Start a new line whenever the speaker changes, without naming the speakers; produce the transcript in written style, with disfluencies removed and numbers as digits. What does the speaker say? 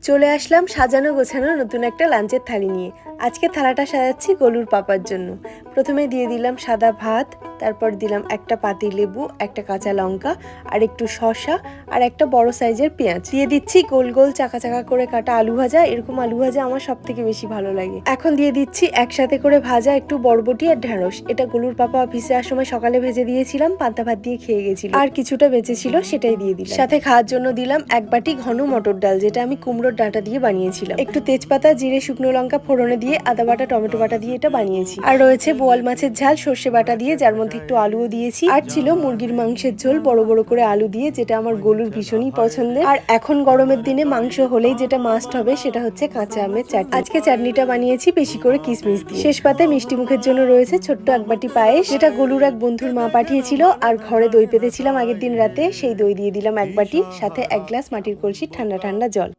চলে আসলাম সাজানো গোছানো নতুন একটা লাঞ্চের থালি নিয়ে। আজকে থালাটা সাজাচ্ছি গোলুর পাপার জন্য। প্রথমে দিয়ে দিলাম সাদা ভাত, তারপর দিলাম একটা পাতি লেবু, একটা কাঁচা লঙ্কা, আর একটু শসা, আর একটা বড় সাইজের পেঁয়াজ। দিয়ে দিচ্ছি গোল গোল চাকা চাকা করে কাটা আলু ভাজা। এরকম আলু ভাজা আমার সব থেকে বেশি ভালো লাগে। এখন দিয়ে দিচ্ছি একসাথে করে ভাজা একটু বরবটি আর ঢ্যাঁড়স। এটা গোলুর পাপা অফিসে আসার সময় সকালে ভেজে দিয়েছিলাম, পান্তা ভাত দিয়ে খেয়ে গেছিল। আর কিছুটা বেঁচে ছিল, সেটাই দিয়ে দিলাম। সাথে খাওয়ার জন্য দিলাম এক বাটি ঘন মটর ডাল, যেটা আমি কুমড়োর ডাঁটা দিয়ে বানিয়েছিলাম। একটু তেজপাতা, জিরে, শুকনো লঙ্কা ফোড়নে দিয়ে আদা বাটা, টমেটো বাটা দিয়ে এটা বানিয়েছি। আর রয়েছে বোয়াল মাছের ঝাল সর্ষে বাটা দিয়ে, যার মধ্যে একটু আলুও দিয়েছি। আর ছিল মুরগির মাংসের ঝোল বড় বড় করে আলু দিয়ে, যেটা আমার গোলুর ভীষণই পছন্দের। আর এখন গরমের দিনে মাংস হলেই যেটা মাস্ট হবে সেটা হচ্ছে কাঁচা আমের চাটনি। আজকে চাটনিটা বানিয়েছি বেশি করে কিশমিশ দিয়ে। শেষ পাতে মিষ্টি মুখের জন্য রয়েছে ছোট্ট এক বাটি পায়েস, যেটা গোলুর এক বন্ধুর মা পাঠিয়েছিল। আর ঘরে দই পেতেছিলাম আগের দিন রাতে, সেই দই দিয়ে দিলাম এক বাটি, সাথে এক গ্লাস মাটির কলসির ঠান্ডা ঠান্ডা জল।